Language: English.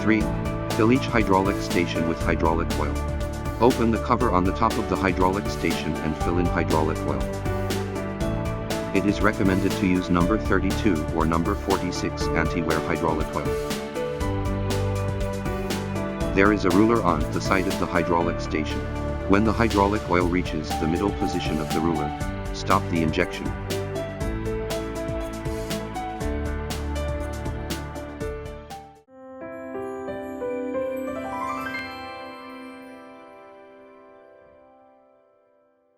3. Fill each hydraulic station with hydraulic oil. Open the cover on the top of the hydraulic station and fill in hydraulic oil. It is recommended to use number 32 or number 46 anti-wear hydraulic oil. There is a ruler on the side of the hydraulic station. When the hydraulic oil reaches the middle position of the ruler, stop the injection.